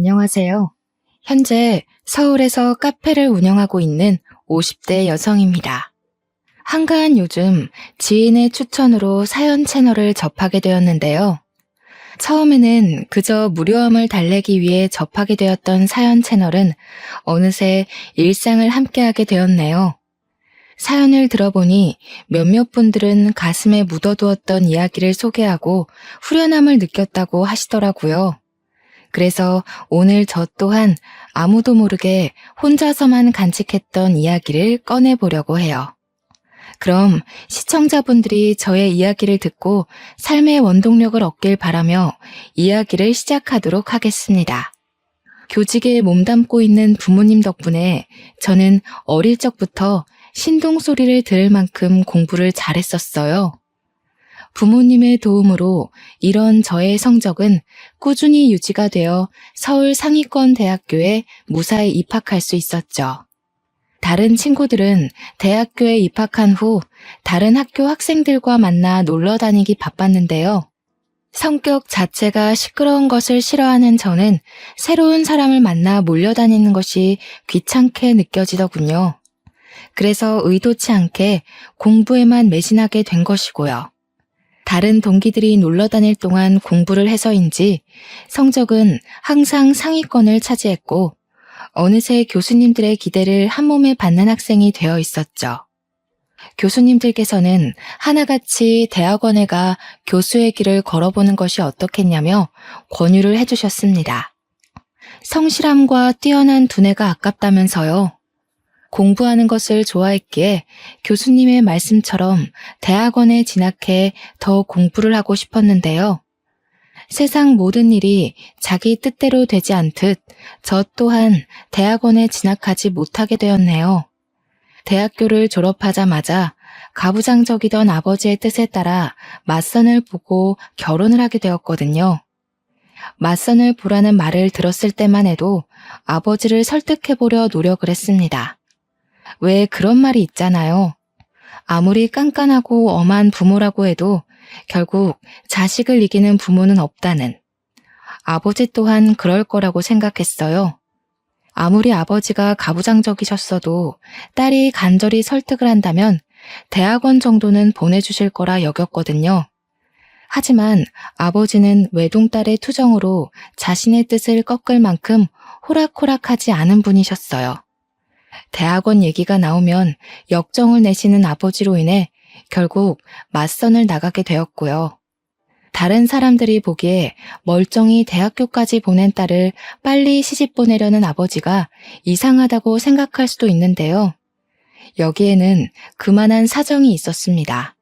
안녕하세요. 현재 서울에서 카페를 운영하고 있는 50대 여성입니다. 한가한 요즘 지인의 추천으로 사연 채널을 접하게 되었는데요. 처음에는 그저 무료함을 달래기 위해 접하게 되었던 사연 채널은 어느새 일상을 함께하게 되었네요. 사연을 들어보니 몇몇 분들은 가슴에 묻어두었던 이야기를 소개하고 후련함을 느꼈다고 하시더라고요. 그래서 오늘 저 또한 아무도 모르게 혼자서만 간직했던 이야기를 꺼내보려고 해요. 그럼 시청자분들이 저의 이야기를 듣고 삶의 원동력을 얻길 바라며 이야기를 시작하도록 하겠습니다. 교직에 몸담고 있는 부모님 덕분에 저는 어릴 적부터 신동 소리를 들을 만큼 공부를 잘했었어요. 부모님의 도움으로 이런 저의 성적은 꾸준히 유지가 되어 서울 상위권 대학교에 무사히 입학할 수 있었죠. 다른 친구들은 대학교에 입학한 후 다른 학교 학생들과 만나 놀러 다니기 바빴는데요. 성격 자체가 시끄러운 것을 싫어하는 저는 새로운 사람을 만나 몰려다니는 것이 귀찮게 느껴지더군요. 그래서 의도치 않게 공부에만 매진하게 된 것이고요. 다른 동기들이 놀러 다닐 동안 공부를 해서인지 성적은 항상 상위권을 차지했고 어느새 교수님들의 기대를 한몸에 받는 학생이 되어 있었죠. 교수님들께서는 하나같이 대학원에 가 교수의 길을 걸어보는 것이 어떻겠냐며 권유를 해주셨습니다. 성실함과 뛰어난 두뇌가 아깝다면서요. 공부하는 것을 좋아했기에 교수님의 말씀처럼 대학원에 진학해 더 공부를 하고 싶었는데요. 세상 모든 일이 자기 뜻대로 되지 않듯 저 또한 대학원에 진학하지 못하게 되었네요. 대학교를 졸업하자마자 가부장적이던 아버지의 뜻에 따라 맞선을 보고 결혼을 하게 되었거든요. 맞선을 보라는 말을 들었을 때만 해도 아버지를 설득해보려 노력을 했습니다. 왜 그런 말이 있잖아요. 아무리 깐깐하고 엄한 부모라고 해도 결국 자식을 이기는 부모는 없다는. 아버지 또한 그럴 거라고 생각했어요. 아무리 아버지가 가부장적이셨어도 딸이 간절히 설득을 한다면 대학원 정도는 보내주실 거라 여겼거든요. 하지만 아버지는 외동딸의 투정으로 자신의 뜻을 꺾을 만큼 호락호락하지 않은 분이셨어요. 대학원 얘기가 나오면 역정을 내시는 아버지로 인해 결국 맞선을 나가게 되었고요. 다른 사람들이 보기에 멀쩡히 대학교까지 보낸 딸을 빨리 시집 보내려는 아버지가 이상하다고 생각할 수도 있는데요. 여기에는 그만한 사정이 있었습니다.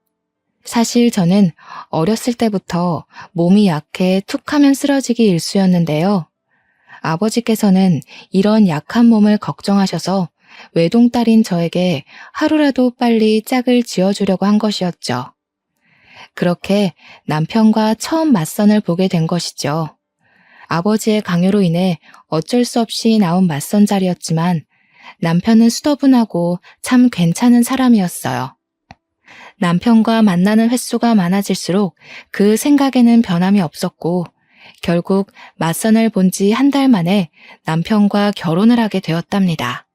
사실 저는 어렸을 때부터 몸이 약해 툭하면 쓰러지기 일쑤였는데요. 아버지께서는 이런 약한 몸을 걱정하셔서 외동딸인 저에게 하루라도 빨리 짝을 지어주려고 한 것이었죠. 그렇게 남편과 처음 맞선을 보게 된 것이죠. 아버지의 강요로 인해 어쩔 수 없이 나온 맞선 자리였지만 남편은 수더분하고 참 괜찮은 사람이었어요. 남편과 만나는 횟수가 많아질수록 그 생각에는 변함이 없었고 결국 맞선을 본 지 한 달 만에 남편과 결혼을 하게 되었답니다.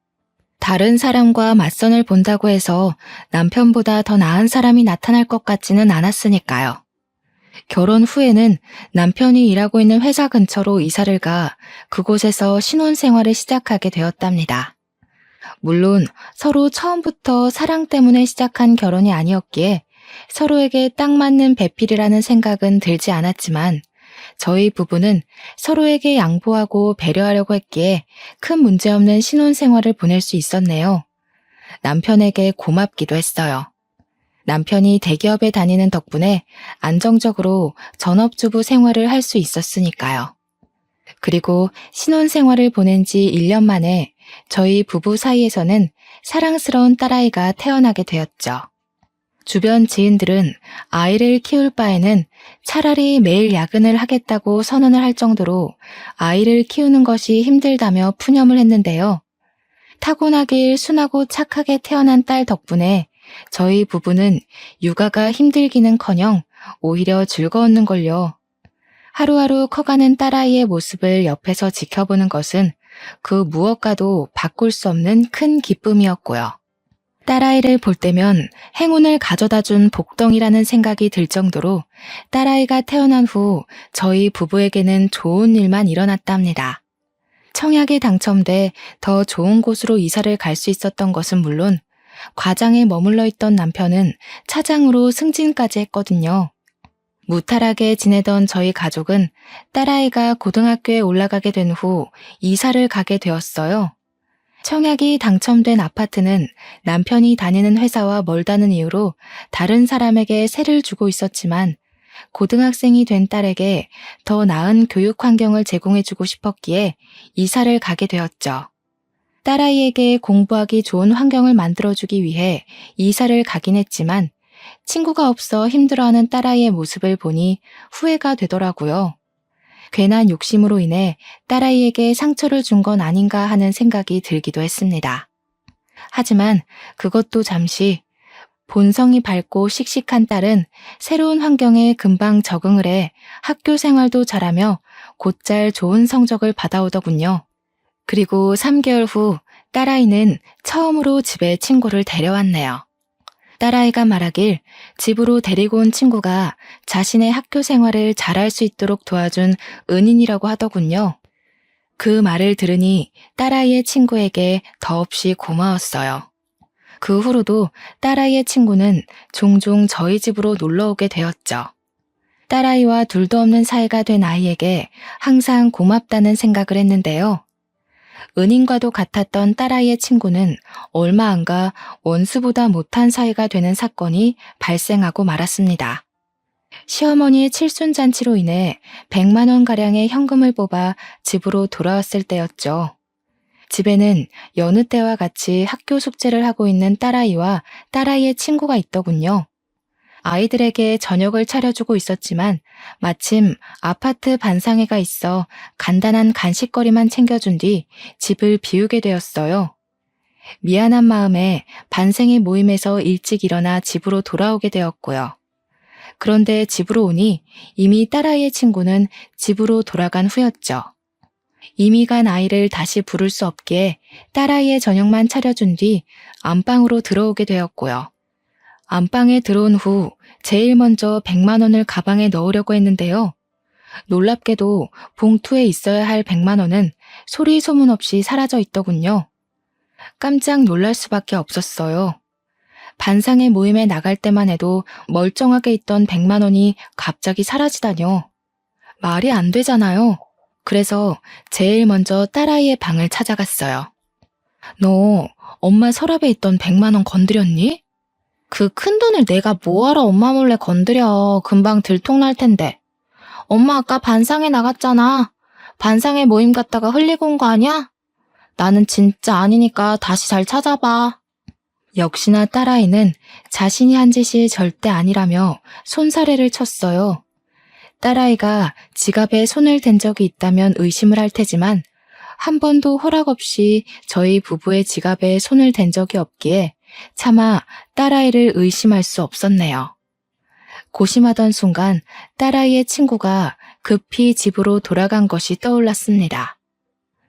다른 사람과 맞선을 본다고 해서 남편보다 더 나은 사람이 나타날 것 같지는 않았으니까요. 결혼 후에는 남편이 일하고 있는 회사 근처로 이사를 가 그곳에서 신혼생활을 시작하게 되었답니다. 물론 서로 처음부터 사랑 때문에 시작한 결혼이 아니었기에 서로에게 딱 맞는 배필이라는 생각은 들지 않았지만 저희 부부는 서로에게 양보하고 배려하려고 했기에 큰 문제 없는 신혼생활을 보낼 수 있었네요. 남편에게 고맙기도 했어요. 남편이 대기업에 다니는 덕분에 안정적으로 전업주부 생활을 할 수 있었으니까요. 그리고 신혼생활을 보낸 지 1년 만에 저희 부부 사이에서는 사랑스러운 딸아이가 태어나게 되었죠. 주변 지인들은 아이를 키울 바에는 차라리 매일 야근을 하겠다고 선언을 할 정도로 아이를 키우는 것이 힘들다며 푸념을 했는데요. 타고나길 순하고 착하게 태어난 딸 덕분에 저희 부부는 육아가 힘들기는커녕 오히려 즐거웠는걸요. 하루하루 커가는 딸아이의 모습을 옆에서 지켜보는 것은 그 무엇과도 바꿀 수 없는 큰 기쁨이었고요. 딸아이를 볼 때면 행운을 가져다 준 복덩이라는 생각이 들 정도로 딸아이가 태어난 후 저희 부부에게는 좋은 일만 일어났답니다. 청약에 당첨돼 더 좋은 곳으로 이사를 갈 수 있었던 것은 물론 과장에 머물러 있던 남편은 차장으로 승진까지 했거든요. 무탈하게 지내던 저희 가족은 딸아이가 고등학교에 올라가게 된 후 이사를 가게 되었어요. 청약이 당첨된 아파트는 남편이 다니는 회사와 멀다는 이유로 다른 사람에게 세를 주고 있었지만 고등학생이 된 딸에게 더 나은 교육 환경을 제공해주고 싶었기에 이사를 가게 되었죠. 딸아이에게 공부하기 좋은 환경을 만들어주기 위해 이사를 가긴 했지만 친구가 없어 힘들어하는 딸아이의 모습을 보니 후회가 되더라고요. 괜한 욕심으로 인해 딸아이에게 상처를 준 건 아닌가 하는 생각이 들기도 했습니다. 하지만 그것도 잠시 본성이 밝고 씩씩한 딸은 새로운 환경에 금방 적응을 해 학교 생활도 잘하며 곧잘 좋은 성적을 받아오더군요. 그리고 3개월 후 딸아이는 처음으로 집에 친구를 데려왔네요. 딸아이가 말하길 집으로 데리고 온 친구가 자신의 학교 생활을 잘할 수 있도록 도와준 은인이라고 하더군요. 그 말을 들으니 딸아이의 친구에게 더없이 고마웠어요. 그 후로도 딸아이의 친구는 종종 저희 집으로 놀러 오게 되었죠. 딸아이와 둘도 없는 사이가 된 아이에게 항상 고맙다는 생각을 했는데요. 은인과도 같았던 딸아이의 친구는 얼마 안 가 원수보다 못한 사이가 되는 사건이 발생하고 말았습니다. 시어머니의 칠순잔치로 인해 100만 원가량의 현금을 뽑아 집으로 돌아왔을 때였죠. 집에는 여느 때와 같이 학교 숙제를 하고 있는 딸아이와 딸아이의 친구가 있더군요. 아이들에게 저녁을 차려주고 있었지만 마침 아파트 반상회가 있어 간단한 간식거리만 챙겨준 뒤 집을 비우게 되었어요. 미안한 마음에 반생회 모임에서 일찍 일어나 집으로 돌아오게 되었고요. 그런데 집으로 오니 이미 딸아이의 친구는 집으로 돌아간 후였죠. 이미 간 아이를 다시 부를 수 없기에 딸아이의 저녁만 차려준 뒤 안방으로 들어오게 되었고요. 안방에 들어온 후 제일 먼저 100만 원을 가방에 넣으려고 했는데요. 놀랍게도 봉투에 있어야 할 100만 원은 소리 소문 없이 사라져 있더군요. 깜짝 놀랄 수밖에 없었어요. 반상회 모임에 나갈 때만 해도 멀쩡하게 있던 100만 원이 갑자기 사라지다뇨. 말이 안 되잖아요. 그래서 제일 먼저 딸아이의 방을 찾아갔어요. 너 엄마 서랍에 있던 100만 원 건드렸니? 그 큰돈을 내가 뭐하러 엄마 몰래 건드려. 금방 들통날 텐데. 엄마 아까 반상회 나갔잖아. 반상회 모임 갔다가 흘리고 온 거 아니야? 나는 진짜 아니니까 다시 잘 찾아봐. 역시나 딸아이는 자신이 한 짓이 절대 아니라며 손사래를 쳤어요. 딸아이가 지갑에 손을 댄 적이 있다면 의심을 할 테지만 한 번도 허락 없이 저희 부부의 지갑에 손을 댄 적이 없기에 차마 딸아이를 의심할 수 없었네요. 고심하던 순간 딸아이의 친구가 급히 집으로 돌아간 것이 떠올랐습니다.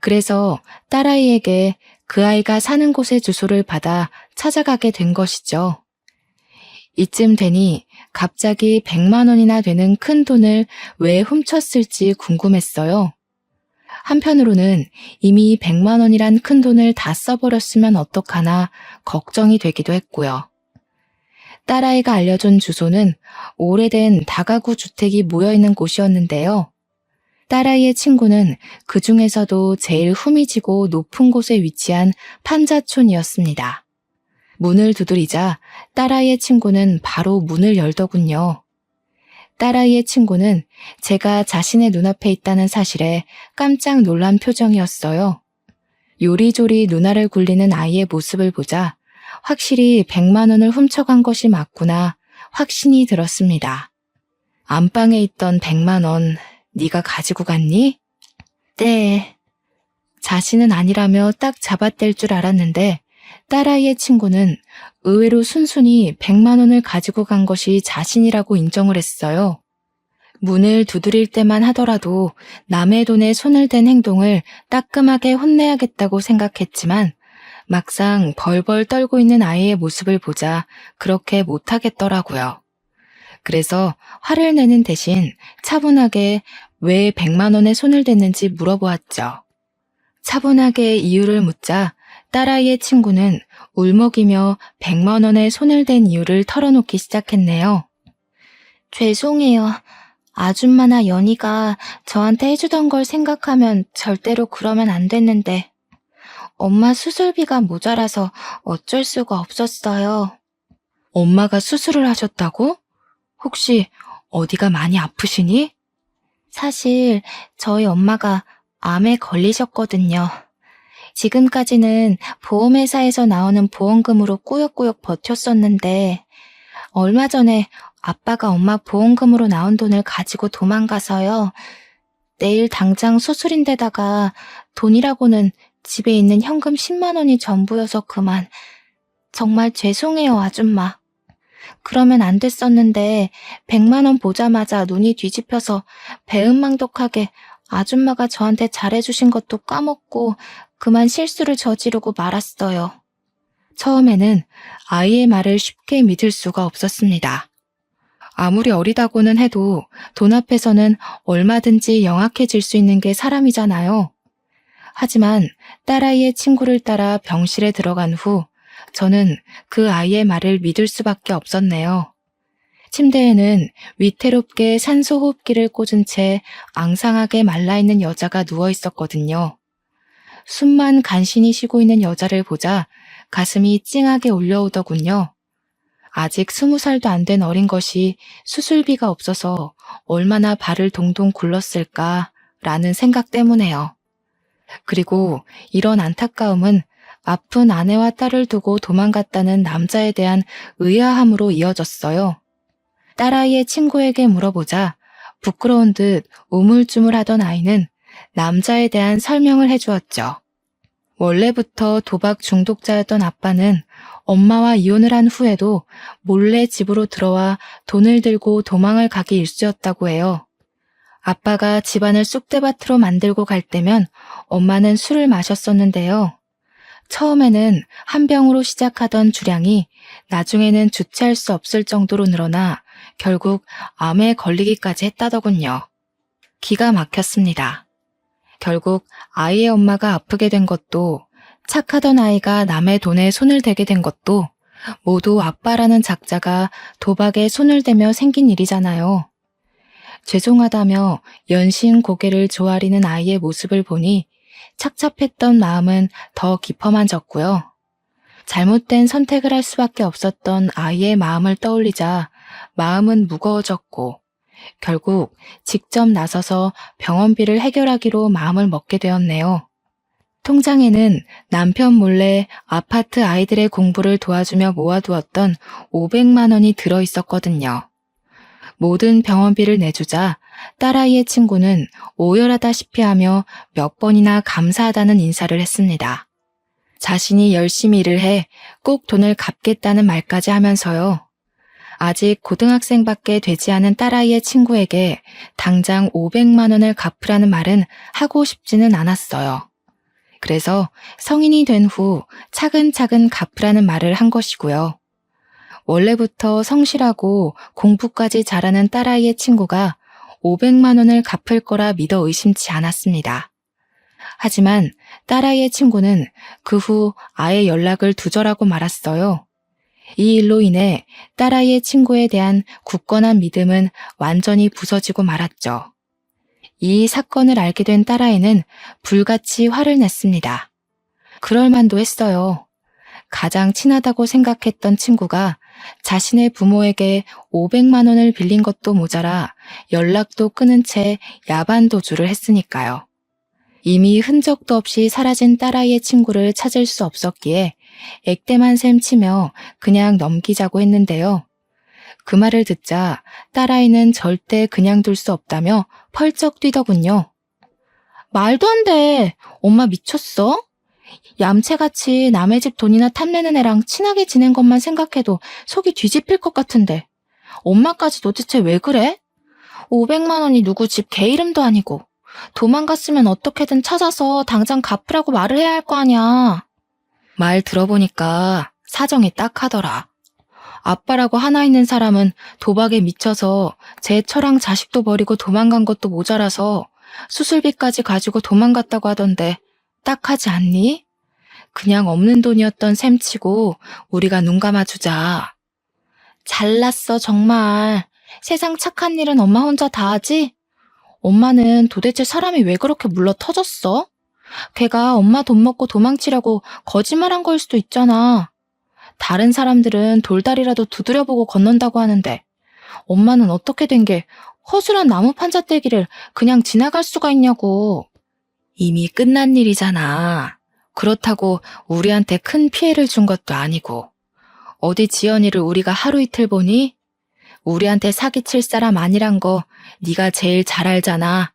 그래서 딸아이에게 그 아이가 사는 곳의 주소를 받아 찾아가게 된 것이죠. 이쯤 되니 갑자기 100만 원이나 되는 큰 돈을 왜 훔쳤을지 궁금했어요. 한편으로는 이미 100만 원이란 큰 돈을 다 써버렸으면 어떡하나 걱정이 되기도 했고요. 딸아이가 알려준 주소는 오래된 다가구 주택이 모여있는 곳이었는데요. 딸아이의 친구는 그 중에서도 제일 후미지고 높은 곳에 위치한 판자촌이었습니다. 문을 두드리자 딸아이의 친구는 바로 문을 열더군요. 딸아이의 친구는 제가 자신의 눈앞에 있다는 사실에 깜짝 놀란 표정이었어요. 요리조리 누나를 굴리는 아이의 모습을 보자 확실히 100만 원을 훔쳐간 것이 맞구나 확신이 들었습니다. 안방에 있던 100만 원 네가 가지고 갔니? 네. 자신은 아니라며 딱 잡아댈 줄 알았는데 딸아이의 친구는 의외로 순순히 100만 원을 가지고 간 것이 자신이라고 인정을 했어요. 문을 두드릴 때만 하더라도 남의 돈에 손을 댄 행동을 따끔하게 혼내야겠다고 생각했지만 막상 벌벌 떨고 있는 아이의 모습을 보자 그렇게 못하겠더라고요. 그래서 화를 내는 대신 차분하게 왜 100만 원에 손을 댔는지 물어보았죠. 차분하게 이유를 묻자 딸아이의 친구는 울먹이며 100만 원에 손을 댄 이유를 털어놓기 시작했네요. 죄송해요. 아줌마나 연희가 저한테 해주던 걸 생각하면 절대로 그러면 안 됐는데 엄마 수술비가 모자라서 어쩔 수가 없었어요. 엄마가 수술을 하셨다고? 혹시 어디가 많이 아프시니? 사실 저희 엄마가 암에 걸리셨거든요. 지금까지는 보험회사에서 나오는 보험금으로 꾸역꾸역 버텼었는데 얼마 전에 아빠가 엄마 보험금으로 나온 돈을 가지고 도망가서요. 내일 당장 수술인데다가 돈이라고는 집에 있는 현금 10만 원이 전부여서 그만. 정말 죄송해요, 아줌마. 그러면 안 됐었는데 100만 원 보자마자 눈이 뒤집혀서 배은망덕하게 아줌마가 저한테 잘해주신 것도 까먹고 그만 실수를 저지르고 말았어요. 처음에는 아이의 말을 쉽게 믿을 수가 없었습니다. 아무리 어리다고는 해도 돈 앞에서는 얼마든지 영악해질 수 있는 게 사람이잖아요. 하지만 딸아이의 친구를 따라 병실에 들어간 후 저는 그 아이의 말을 믿을 수밖에 없었네요. 침대에는 위태롭게 산소호흡기를 꽂은 채 앙상하게 말라있는 여자가 누워 있었거든요. 숨만 간신히 쉬고 있는 여자를 보자 가슴이 찡하게 올려오더군요. 아직 20살도 안 된 어린 것이 수술비가 없어서 얼마나 발을 동동 굴렀을까라는 생각 때문에요. 그리고 이런 안타까움은 아픈 아내와 딸을 두고 도망갔다는 남자에 대한 의아함으로 이어졌어요. 딸아이의 친구에게 물어보자 부끄러운 듯 우물쭈물하던 아이는 남자에 대한 설명을 해주었죠. 원래부터 도박 중독자였던 아빠는 엄마와 이혼을 한 후에도 몰래 집으로 들어와 돈을 들고 도망을 가기 일쑤였다고 해요. 아빠가 집안을 쑥대밭으로 만들고 갈 때면 엄마는 술을 마셨었는데요. 처음에는 한 병으로 시작하던 주량이 나중에는 주체할 수 없을 정도로 늘어나 결국 암에 걸리기까지 했다더군요. 기가 막혔습니다. 결국 아이의 엄마가 아프게 된 것도 착하던 아이가 남의 돈에 손을 대게 된 것도 모두 아빠라는 작자가 도박에 손을 대며 생긴 일이잖아요. 죄송하다며 연신 고개를 조아리는 아이의 모습을 보니 착잡했던 마음은 더 깊어만 졌고요. 잘못된 선택을 할 수밖에 없었던 아이의 마음을 떠올리자 마음은 무거워졌고 결국 직접 나서서 병원비를 해결하기로 마음을 먹게 되었네요. 통장에는 남편 몰래 아파트 아이들의 공부를 도와주며 모아두었던 500만 원이 들어있었거든요. 모든 병원비를 내주자 딸아이의 친구는 오열하다시피 하며 몇 번이나 감사하다는 인사를 했습니다. 자신이 열심히 일을 해 꼭 돈을 갚겠다는 말까지 하면서요. 아직 고등학생밖에 되지 않은 딸아이의 친구에게 당장 500만 원을 갚으라는 말은 하고 싶지는 않았어요. 그래서 성인이 된 후 차근차근 갚으라는 말을 한 것이고요. 원래부터 성실하고 공부까지 잘하는 딸아이의 친구가 500만 원을 갚을 거라 믿어 의심치 않았습니다. 하지만 딸아이의 친구는 그 후 아예 연락을 두절하고 말았어요. 이 일로 인해 딸아이의 친구에 대한 굳건한 믿음은 완전히 부서지고 말았죠. 이 사건을 알게 된 딸아이는 불같이 화를 냈습니다. 그럴 만도 했어요. 가장 친하다고 생각했던 친구가 자신의 부모에게 500만 원을 빌린 것도 모자라 연락도 끊은 채 야반도주를 했으니까요. 이미 흔적도 없이 사라진 딸아이의 친구를 찾을 수 없었기에 액땜한 셈 치며 그냥 넘기자고 했는데요. 그 말을 듣자 딸아이는 절대 그냥 둘 수 없다며 펄쩍 뛰더군요. 말도 안 돼. 엄마 미쳤어? 얌체같이 남의 집 돈이나 탐내는 애랑 친하게 지낸 것만 생각해도 속이 뒤집힐 것 같은데 엄마까지 도대체 왜 그래? 500만 원이 누구 집 개 이름도 아니고. 도망갔으면 어떻게든 찾아서 당장 갚으라고 말을 해야 할 거 아냐. 말 들어보니까 사정이 딱하더라. 아빠라고 하나 있는 사람은 도박에 미쳐서 제 처랑 자식도 버리고 도망간 것도 모자라서 수술비까지 가지고 도망갔다고 하던데 딱하지 않니? 그냥 없는 돈이었던 셈치고 우리가 눈 감아주자. 잘났어 정말. 세상 착한 일은 엄마 혼자 다 하지? 엄마는 도대체 사람이 왜 그렇게 물러 터졌어? 걔가 엄마 돈 먹고 도망치려고 거짓말한 걸 수도 있잖아. 다른 사람들은 돌다리라도 두드려보고 건넌다고 하는데 엄마는 어떻게 된 게 허술한 나무 판자떼기를 그냥 지나갈 수가 있냐고. 이미 끝난 일이잖아. 그렇다고 우리한테 큰 피해를 준 것도 아니고. 어디 지연이를 우리가 하루 이틀 보니? 우리한테 사기칠 사람 아니란 거 네가 제일 잘 알잖아.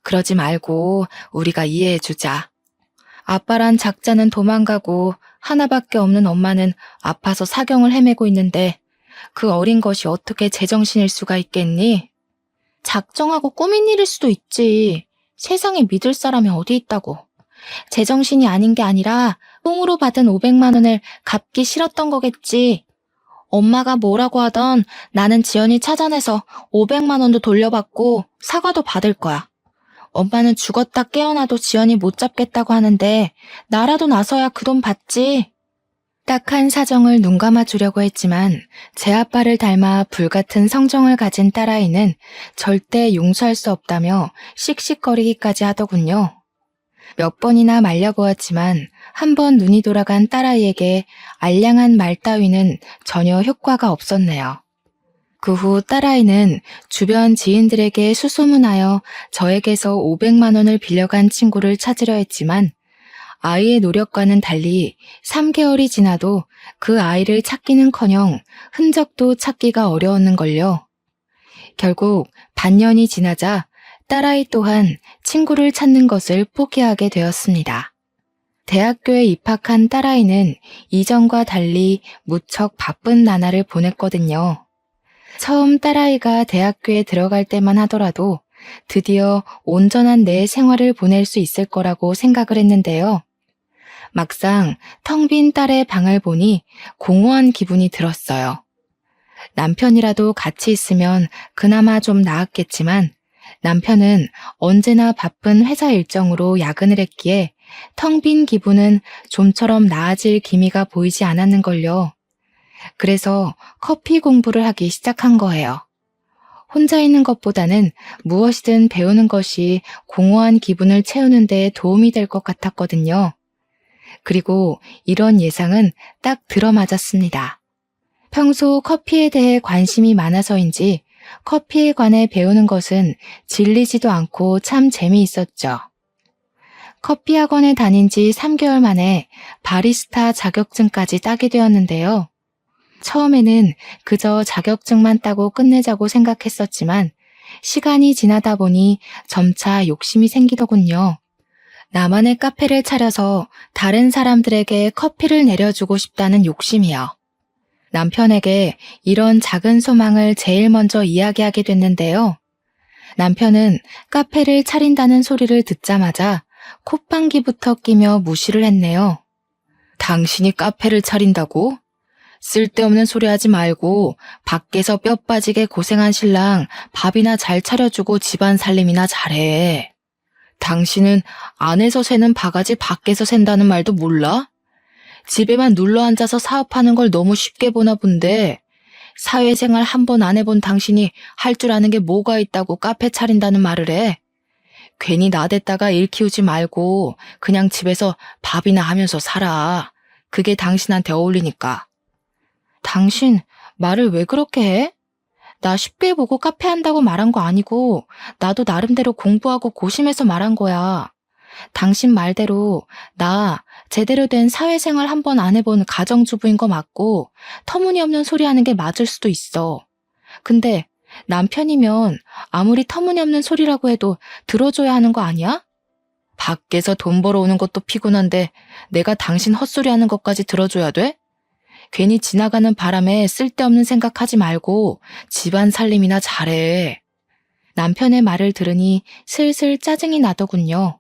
그러지 말고 우리가 이해해주자. 아빠란 작자는 도망가고 하나밖에 없는 엄마는 아파서 사경을 헤매고 있는데 그 어린 것이 어떻게 제정신일 수가 있겠니? 작정하고 꾸민 일일 수도 있지. 세상에 믿을 사람이 어디 있다고. 제정신이 아닌 게 아니라 뽕으로 받은 500만 원을 갚기 싫었던 거겠지. 엄마가 뭐라고 하던 나는 지연이 찾아내서 500만 원도 돌려받고 사과도 받을 거야. 엄마는 죽었다 깨어나도 지연이 못 잡겠다고 하는데 나라도 나서야 그 돈 받지. 딱한 사정을 눈감아 주려고 했지만 제 아빠를 닮아 불같은 성정을 가진 딸아이는 절대 용서할 수 없다며 씩씩거리기까지 하더군요. 몇 번이나 말려보았지만 한 번 눈이 돌아간 딸아이에게 알량한 말 따위는 전혀 효과가 없었네요. 그 후 딸아이는 주변 지인들에게 수소문하여 저에게서 500만 원을 빌려간 친구를 찾으려 했지만 아이의 노력과는 달리 3개월이 지나도 그 아이를 찾기는커녕 흔적도 찾기가 어려웠는걸요. 결국 반년이 지나자 딸아이 또한 친구를 찾는 것을 포기하게 되었습니다. 대학교에 입학한 딸아이는 이전과 달리 무척 바쁜 나날을 보냈거든요. 처음 딸아이가 대학교에 들어갈 때만 하더라도 드디어 온전한 내 생활을 보낼 수 있을 거라고 생각을 했는데요. 막상 텅 빈 딸의 방을 보니 공허한 기분이 들었어요. 남편이라도 같이 있으면 그나마 좀 나았겠지만 남편은 언제나 바쁜 회사 일정으로 야근을 했기에 텅 빈 기분은 좀처럼 나아질 기미가 보이지 않았는걸요. 그래서 커피 공부를 하기 시작한 거예요. 혼자 있는 것보다는 무엇이든 배우는 것이 공허한 기분을 채우는 데 도움이 될 것 같았거든요. 그리고 이런 예상은 딱 들어맞았습니다. 평소 커피에 대해 관심이 많아서인지 커피에 관해 배우는 것은 질리지도 않고 참 재미있었죠. 커피 학원에 다닌 지 3개월 만에 바리스타 자격증까지 따게 되었는데요. 처음에는 그저 자격증만 따고 끝내자고 생각했었지만 시간이 지나다 보니 점차 욕심이 생기더군요. 나만의 카페를 차려서 다른 사람들에게 커피를 내려주고 싶다는 욕심이요. 남편에게 이런 작은 소망을 제일 먼저 이야기하게 됐는데요. 남편은 카페를 차린다는 소리를 듣자마자 콧방귀부터 끼며 무시를 했네요. 당신이 카페를 차린다고? 쓸데없는 소리 하지 말고 밖에서 뼈 빠지게 고생한 신랑 밥이나 잘 차려주고 집안 살림이나 잘해. 당신은 안에서 새는 바가지 밖에서 샌다는 말도 몰라? 집에만 눌러앉아서 사업하는 걸 너무 쉽게 보나 본데 사회생활 한 번 안 해본 당신이 할 줄 아는 게 뭐가 있다고 카페 차린다는 말을 해? 괜히 나댔다가 일 키우지 말고 그냥 집에서 밥이나 하면서 살아. 그게 당신한테 어울리니까. 당신 말을 왜 그렇게 해? 나 쉽게 보고 카페 한다고 말한 거 아니고 나도 나름대로 공부하고 고심해서 말한 거야. 당신 말대로 나 제대로 된 사회생활 한 번 안 해본 가정주부인 거 맞고 터무니없는 소리 하는 게 맞을 수도 있어. 근데 남편이면 아무리 터무니없는 소리라고 해도 들어줘야 하는 거 아니야? 밖에서 돈 벌어오는 것도 피곤한데 내가 당신 헛소리 하는 것까지 들어줘야 돼? 괜히 지나가는 바람에 쓸데없는 생각하지 말고 집안 살림이나 잘해. 남편의 말을 들으니 슬슬 짜증이 나더군요.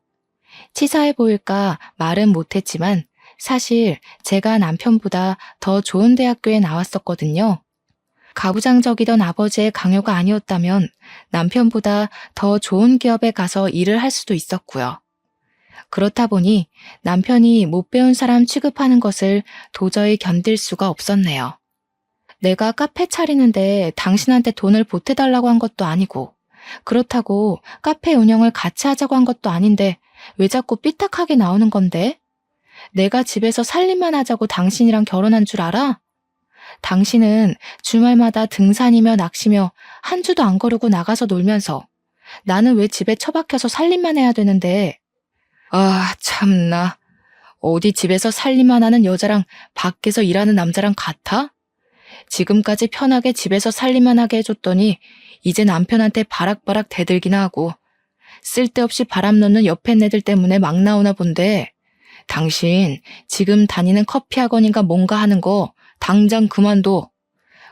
치사해 보일까 말은 못했지만 사실 제가 남편보다 더 좋은 대학교에 나왔었거든요. 가부장적이던 아버지의 강요가 아니었다면 남편보다 더 좋은 기업에 가서 일을 할 수도 있었고요. 그렇다 보니 남편이 못 배운 사람 취급하는 것을 도저히 견딜 수가 없었네요. 내가 카페 차리는데 당신한테 돈을 보태달라고 한 것도 아니고, 그렇다고 카페 운영을 같이 하자고 한 것도 아닌데 왜 자꾸 삐딱하게 나오는 건데? 내가 집에서 살림만 하자고 당신이랑 결혼한 줄 알아? 당신은 주말마다 등산이며 낚시며 한 주도 안 거르고 나가서 놀면서 나는 왜 집에 처박혀서 살림만 해야 되는데? 아, 참나. 어디 집에서 살림만 하는 여자랑 밖에서 일하는 남자랑 같아? 지금까지 편하게 집에서 살림만 하게 해줬더니 이제 남편한테 바락바락 대들기나 하고 쓸데없이 바람 넣는 옆에 애들 때문에 막 나오나 본데 당신 지금 다니는 커피 학원인가 뭔가 하는 거 당장 그만둬.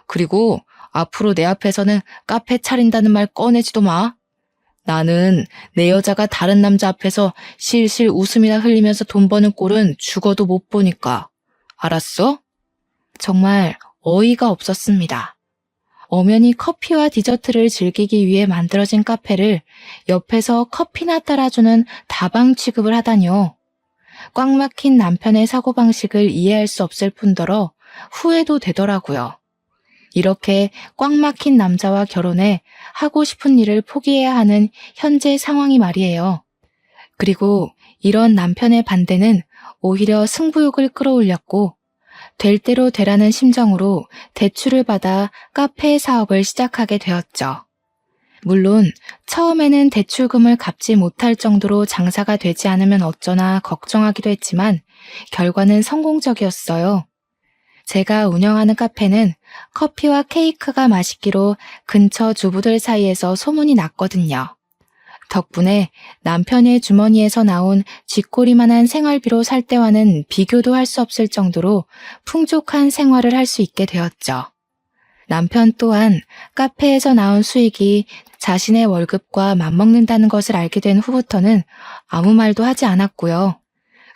그리고 앞으로 내 앞에서는 카페 차린다는 말 꺼내지도 마. 나는 내 여자가 다른 남자 앞에서 실실 웃음이나 흘리면서 돈 버는 꼴은 죽어도 못 보니까. 알았어? 정말 어이가 없었습니다. 엄연히 커피와 디저트를 즐기기 위해 만들어진 카페를 옆에서 커피나 따라주는 다방 취급을 하다니요. 꽉 막힌 남편의 사고방식을 이해할 수 없을 뿐더러 후회도 되더라고요. 이렇게 꽉 막힌 남자와 결혼해 하고 싶은 일을 포기해야 하는 현재 상황이 말이에요. 그리고 이런 남편의 반대는 오히려 승부욕을 끌어올렸고 될 대로 되라는 심정으로 대출을 받아 카페 사업을 시작하게 되었죠. 물론 처음에는 대출금을 갚지 못할 정도로 장사가 되지 않으면 어쩌나 걱정하기도 했지만 결과는 성공적이었어요. 제가 운영하는 카페는 커피와 케이크가 맛있기로 근처 주부들 사이에서 소문이 났거든요. 덕분에 남편의 주머니에서 나온 쥐꼬리만한 생활비로 살 때와는 비교도 할 수 없을 정도로 풍족한 생활을 할 수 있게 되었죠. 남편 또한 카페에서 나온 수익이 자신의 월급과 맞먹는다는 것을 알게 된 후부터는 아무 말도 하지 않았고요.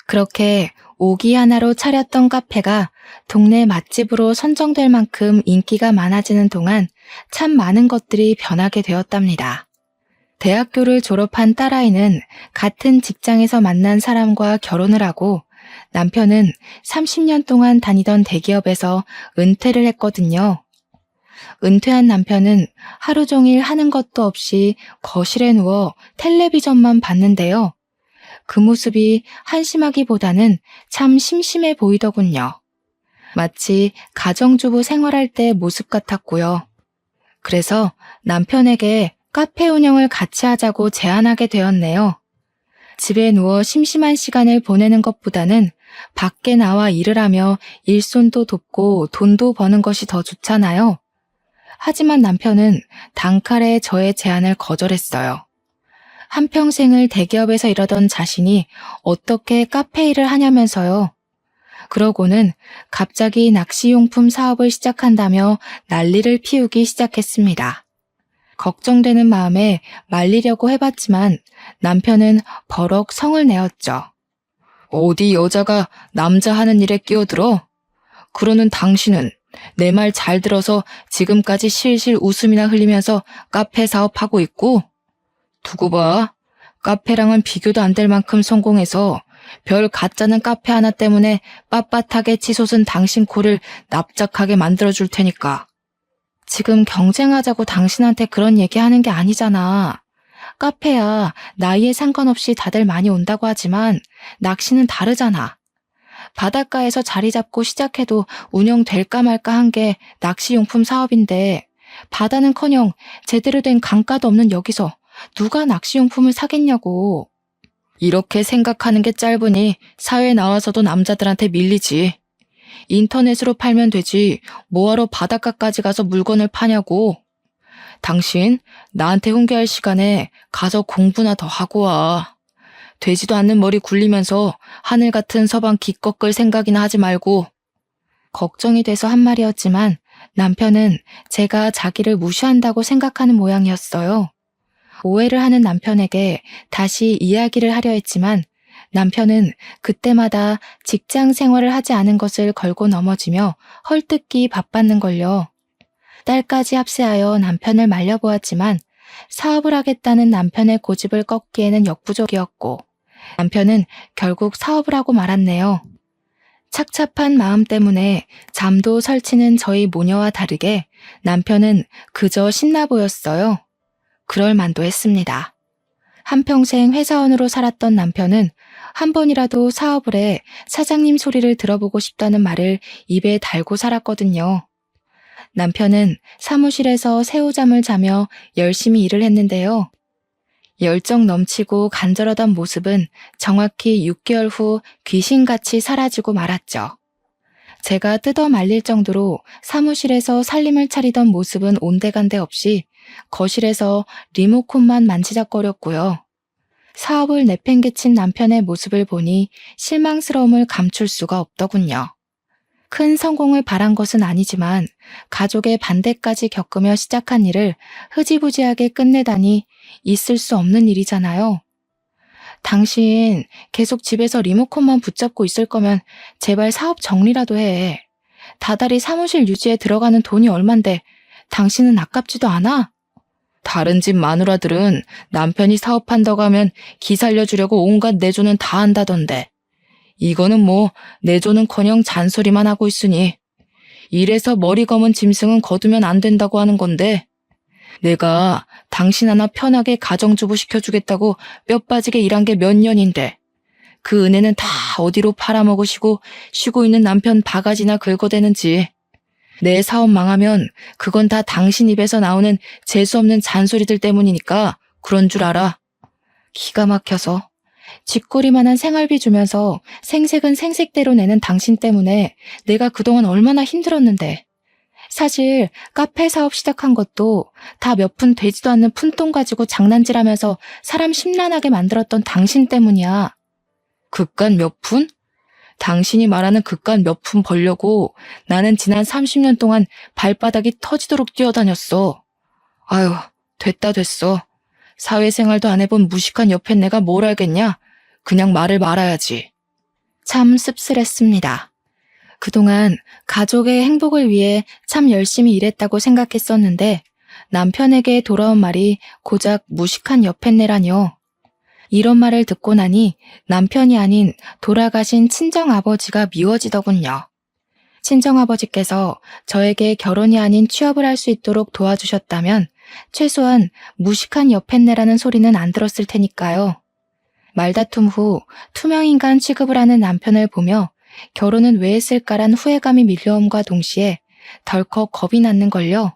그렇게 오기 하나로 차렸던 카페가 동네 맛집으로 선정될 만큼 인기가 많아지는 동안 참 많은 것들이 변하게 되었답니다. 대학교를 졸업한 딸아이는 같은 직장에서 만난 사람과 결혼을 하고 남편은 30년 동안 다니던 대기업에서 은퇴를 했거든요. 은퇴한 남편은 하루 종일 하는 것도 없이 거실에 누워 텔레비전만 봤는데요. 그 모습이 한심하기보다는 참 심심해 보이더군요. 마치 가정주부 생활할 때 모습 같았고요. 그래서 남편에게 카페 운영을 같이 하자고 제안하게 되었네요. 집에 누워 심심한 시간을 보내는 것보다는 밖에 나와 일을 하며 일손도 돕고 돈도 버는 것이 더 좋잖아요. 하지만 남편은 단칼에 저의 제안을 거절했어요. 한평생을 대기업에서 일하던 자신이 어떻게 카페 일을 하냐면서요. 그러고는 갑자기 낚시용품 사업을 시작한다며 난리를 피우기 시작했습니다. 걱정되는 마음에 말리려고 해봤지만 남편은 버럭 성을 내었죠. 어디 여자가 남자 하는 일에 끼어들어? 그러는 당신은 내 말 잘 들어서 지금까지 실실 웃음이나 흘리면서 카페 사업하고 있고? 두고 봐. 카페랑은 비교도 안 될 만큼 성공해서 별 가짜는 카페 하나 때문에 빳빳하게 치솟은 당신 코를 납작하게 만들어줄 테니까. 지금 경쟁하자고 당신한테 그런 얘기하는 게 아니잖아. 카페야 나이에 상관없이 다들 많이 온다고 하지만 낚시는 다르잖아. 바닷가에서 자리 잡고 시작해도 운영될까 말까 한 게 낚시용품 사업인데 바다는커녕 제대로 된 강가도 없는 여기서 누가 낚시용품을 사겠냐고. 이렇게 생각하는 게 짧으니 사회에 나와서도 남자들한테 밀리지. 인터넷으로 팔면 되지 뭐하러 바닷가까지 가서 물건을 파냐고. 당신 나한테 훈계할 시간에 가서 공부나 더 하고 와. 되지도 않는 머리 굴리면서 하늘 같은 서방 기껏 끌 생각이나 하지 말고. 걱정이 돼서 한 말이었지만 남편은 제가 자기를 무시한다고 생각하는 모양이었어요. 오해를 하는 남편에게 다시 이야기를 하려 했지만 남편은 그때마다 직장 생활을 하지 않은 것을 걸고 넘어지며 헐뜯기 바빴는걸요. 딸까지 합세하여 남편을 말려보았지만 사업을 하겠다는 남편의 고집을 꺾기에는 역부족이었고 남편은 결국 사업을 하고 말았네요. 착잡한 마음 때문에 잠도 설치는 저희 모녀와 다르게 남편은 그저 신나 보였어요. 그럴 만도 했습니다. 한평생 회사원으로 살았던 남편은 한 번이라도 사업을 해 사장님 소리를 들어보고 싶다는 말을 입에 달고 살았거든요. 남편은 사무실에서 새우잠을 자며 열심히 일을 했는데요. 열정 넘치고 간절하던 모습은 정확히 6개월 후 귀신같이 사라지고 말았죠. 제가 뜯어 말릴 정도로 사무실에서 살림을 차리던 모습은 온데간데 없이 거실에서 리모컨만 만지작거렸고요. 사업을 내팽개친 남편의 모습을 보니 실망스러움을 감출 수가 없더군요. 큰 성공을 바란 것은 아니지만 가족의 반대까지 겪으며 시작한 일을 흐지부지하게 끝내다니 있을 수 없는 일이잖아요. 당신 계속 집에서 리모컨만 붙잡고 있을 거면 제발 사업 정리라도 해. 다달이 사무실 유지에 들어가는 돈이 얼만데 당신은 아깝지도 않아? 다른 집 마누라들은 남편이 사업한다고 하면 기 살려주려고 온갖 내조는 다 한다던데. 이거는 뭐 내조는커녕 잔소리만 하고 있으니 이래서 머리 검은 짐승은 거두면 안 된다고 하는 건데 내가 당신 하나 편하게 가정주부 시켜주겠다고 뼈 빠지게 일한 게 몇 년인데 그 은혜는 다 어디로 팔아먹으시고 쉬고 있는 남편 바가지나 긁어대는지. 내 사업 망하면 그건 다 당신 입에서 나오는 재수없는 잔소리들 때문이니까 그런 줄 알아. 기가 막혀서 쥐꼬리만한 생활비 주면서 생색은 생색대로 내는 당신 때문에 내가 그동안 얼마나 힘들었는데. 사실 카페 사업 시작한 것도 다 몇 푼 되지도 않는 푼돈 가지고 장난질하면서 사람 심란하게 만들었던 당신 때문이야. 그깟 몇 푼? 당신이 말하는 그깟 몇 푼 벌려고 나는 지난 30년 동안 발바닥이 터지도록 뛰어다녔어. 아유, 됐어. 사회생활도 안 해본 무식한 옆에 내가 뭘 알겠냐? 그냥 말을 말아야지. 참 씁쓸했습니다. 그동안 가족의 행복을 위해 참 열심히 일했다고 생각했었는데 남편에게 돌아온 말이 고작 무식한 옆했네라뇨. 이런 말을 듣고 나니 남편이 아닌 돌아가신 친정아버지가 미워지더군요. 친정아버지께서 저에게 결혼이 아닌 취업을 할 수 있도록 도와주셨다면 최소한 무식한 옆했네라는 소리는 안 들었을 테니까요. 말다툼 후 투명인간 취급을 하는 남편을 보며 결혼은 왜 했을까란 후회감이 밀려옴과 동시에 덜컥 겁이 났는걸요.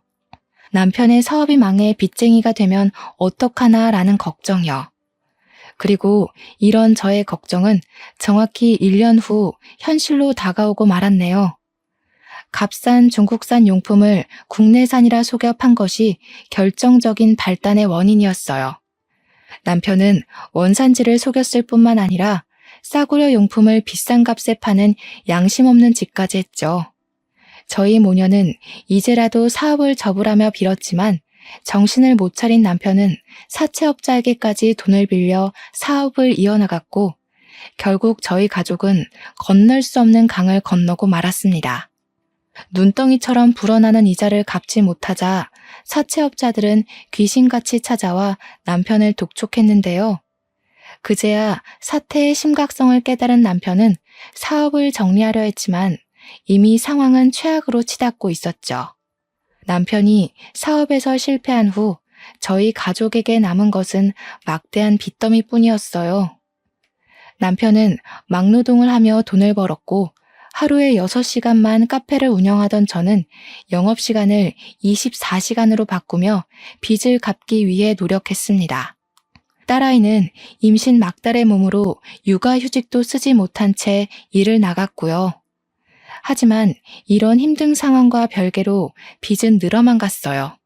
남편의 사업이 망해 빚쟁이가 되면 어떡하나라는 걱정이요. 그리고 이런 저의 걱정은 정확히 1년 후 현실로 다가오고 말았네요. 값싼 중국산 용품을 국내산이라 속여 판 것이 결정적인 발단의 원인이었어요. 남편은 원산지를 속였을 뿐만 아니라 싸구려 용품을 비싼 값에 파는 양심 없는 짓까지 했죠. 저희 모녀는 이제라도 사업을 접으라며 빌었지만 정신을 못 차린 남편은 사채업자에게까지 돈을 빌려 사업을 이어나갔고 결국 저희 가족은 건널 수 없는 강을 건너고 말았습니다. 눈덩이처럼 불어나는 이자를 갚지 못하자 사채업자들은 귀신같이 찾아와 남편을 독촉했는데요. 그제야 사태의 심각성을 깨달은 남편은 사업을 정리하려 했지만 이미 상황은 최악으로 치닫고 있었죠. 남편이 사업에서 실패한 후 저희 가족에게 남은 것은 막대한 빚더미뿐이었어요. 남편은 막노동을 하며 돈을 벌었고 하루에 6시간만 카페를 운영하던 저는 영업시간을 24시간으로 바꾸며 빚을 갚기 위해 노력했습니다. 딸아이는 임신 막달의 몸으로 육아휴직도 쓰지 못한 채 일을 나갔고요. 하지만 이런 힘든 상황과 별개로 빚은 늘어만 갔어요.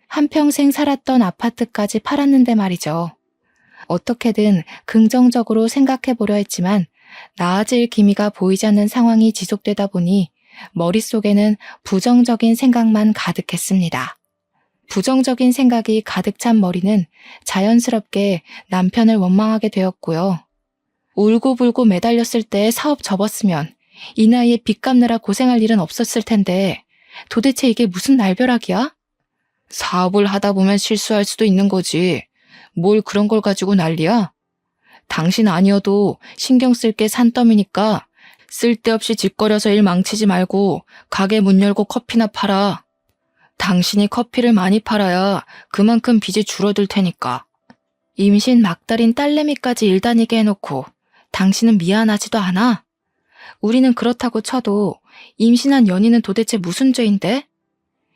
한평생 살았던 아파트까지 팔았는데 말이죠. 어떻게든 긍정적으로 생각해 보려 했지만 나아질 기미가 보이지 않는 상황이 지속되다 보니 머릿속에는 부정적인 생각만 가득했습니다. 부정적인 생각이 가득 찬 머리는 자연스럽게 남편을 원망하게 되었고요. 울고불고 매달렸을 때 사업 접었으면 이 나이에 빚 갚느라 고생할 일은 없었을 텐데 도대체 이게 무슨 날벼락이야? 사업을 하다 보면 실수할 수도 있는 거지. 뭘 그런 걸 가지고 난리야? 당신 아니어도 신경 쓸 게 산더미니까 쓸데없이 짓거려서 일 망치지 말고 가게 문 열고 커피나 팔아. 당신이 커피를 많이 팔아야 그만큼 빚이 줄어들 테니까. 임신 막달인 딸내미까지 일 다니게 해놓고 당신은 미안하지도 않아? 우리는 그렇다고 쳐도 임신한 연인은 도대체 무슨 죄인데?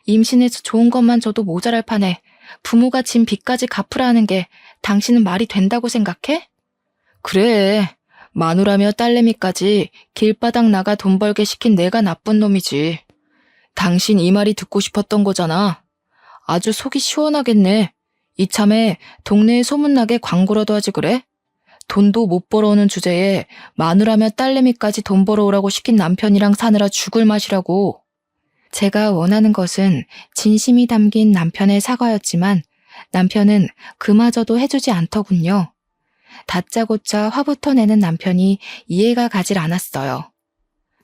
임신해서 좋은 것만 줘도 모자랄 판에 부모가 진 빚까지 갚으라 하는 게 당신은 말이 된다고 생각해? 그래, 마누라며 딸내미까지 길바닥 나가 돈 벌게 시킨 내가 나쁜 놈이지. 당신 이 말이 듣고 싶었던 거잖아. 아주 속이 시원하겠네. 이참에 동네에 소문나게 광고라도 하지 그래? 돈도 못 벌어오는 주제에 마누라며 딸내미까지 돈 벌어오라고 시킨 남편이랑 사느라 죽을 맛이라고. 제가 원하는 것은 진심이 담긴 남편의 사과였지만 남편은 그마저도 해주지 않더군요. 다짜고짜 화부터 내는 남편이 이해가 가질 않았어요.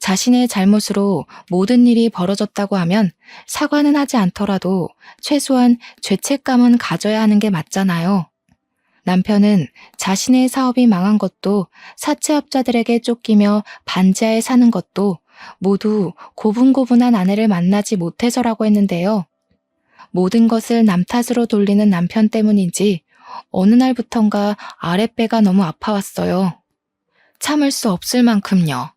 자신의 잘못으로 모든 일이 벌어졌다고 하면 사과는 하지 않더라도 최소한 죄책감은 가져야 하는 게 맞잖아요. 남편은 자신의 사업이 망한 것도 사채업자들에게 쫓기며 반지하에 사는 것도 모두 고분고분한 아내를 만나지 못해서라고 했는데요. 모든 것을 남 탓으로 돌리는 남편 때문인지 어느 날부턴가 아랫배가 너무 아파왔어요. 참을 수 없을 만큼요.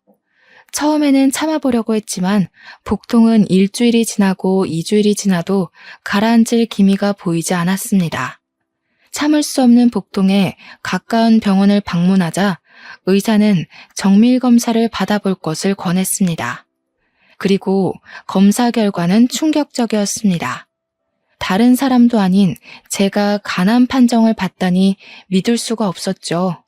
처음에는 참아보려고 했지만 복통은 일주일이 지나고 2주일이 지나도 가라앉을 기미가 보이지 않았습니다. 참을 수 없는 복통에 가까운 병원을 방문하자 의사는 정밀 검사를 받아볼 것을 권했습니다. 그리고 검사 결과는 충격적이었습니다. 다른 사람도 아닌 제가 간암 판정을 받다니 믿을 수가 없었죠.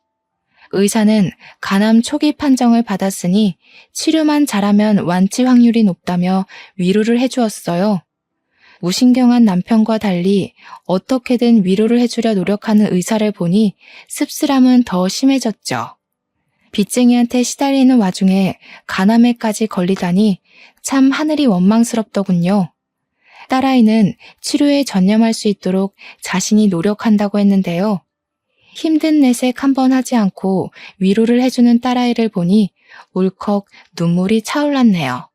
의사는 간암 초기 판정을 받았으니 치료만 잘하면 완치 확률이 높다며 위로를 해주었어요. 무신경한 남편과 달리 어떻게든 위로를 해주려 노력하는 의사를 보니 씁쓸함은 더 심해졌죠. 빚쟁이한테 시달리는 와중에 간암에까지 걸리다니 참 하늘이 원망스럽더군요. 딸아이는 치료에 전념할 수 있도록 자신이 노력한다고 했는데요. 힘든 내색 한번 하지 않고 위로를 해주는 딸아이를 보니 울컥 눈물이 차올랐네요.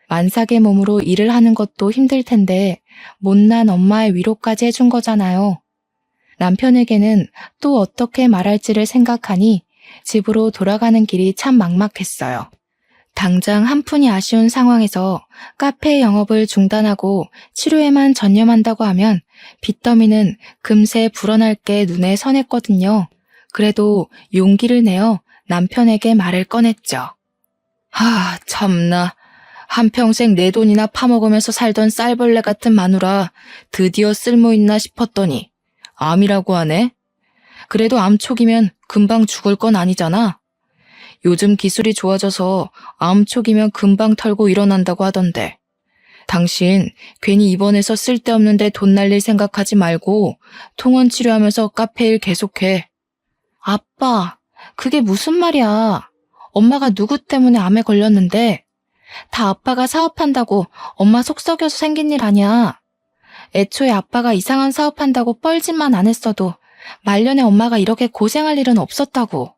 만삭의 몸으로 일을 하는 것도 힘들 텐데 못난 엄마의 위로까지 해준 거잖아요. 남편에게는 또 어떻게 말할지를 생각하니 집으로 돌아가는 길이 참 막막했어요. 당장 한 푼이 아쉬운 상황에서 카페 영업을 중단하고 치료에만 전념한다고 하면 빚더미는 금세 불어날 게 눈에 선했거든요. 그래도 용기를 내어 남편에게 말을 꺼냈죠. 참나. 한평생 내 돈이나 파먹으면서 살던 쌀벌레 같은 마누라 드디어 쓸모있나 싶었더니 암이라고 하네. 그래도 암 초기면 금방 죽을 건 아니잖아. 요즘 기술이 좋아져서 암 초기면 금방 털고 일어난다고 하던데. 당신 괜히 입원해서 쓸데없는데 돈 날릴 생각하지 말고 통원 치료하면서 카페 일 계속해. 아빠, 그게 무슨 말이야. 엄마가 누구 때문에 암에 걸렸는데. 다 아빠가 사업한다고 엄마 속 썩여서 생긴 일 아니야. 애초에 아빠가 이상한 사업한다고 뻘짓만 안 했어도 말년에 엄마가 이렇게 고생할 일은 없었다고.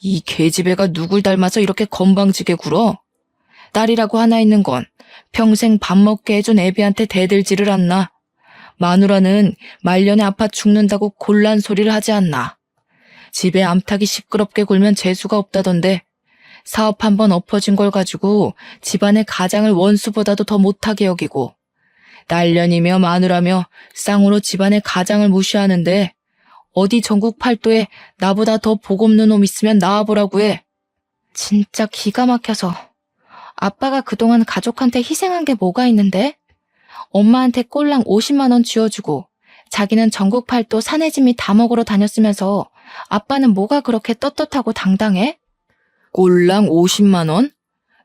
이 계집애가 누굴 닮아서 이렇게 건방지게 굴어? 딸이라고 하나 있는 건 평생 밥 먹게 해준 애비한테 대들지를 않나. 마누라는 말년에 아파 죽는다고 곤란 소리를 하지 않나. 집에 암탉이 시끄럽게 굴면 재수가 없다던데 사업 한번 엎어진 걸 가지고 집안의 가장을 원수보다도 더 못하게 여기고 날년이며 마누라며 쌍으로 집안의 가장을 무시하는데 어디 전국 팔도에 나보다 더 복없는 놈 있으면 나와보라고 해. 진짜 기가 막혀서. 아빠가 그동안 가족한테 희생한 게 뭐가 있는데? 엄마한테 꼴랑 50만 원 쥐어주고 자기는 전국 팔도 사내짐이 다 먹으러 다녔으면서 아빠는 뭐가 그렇게 떳떳하고 당당해? 꼴랑 50만 원?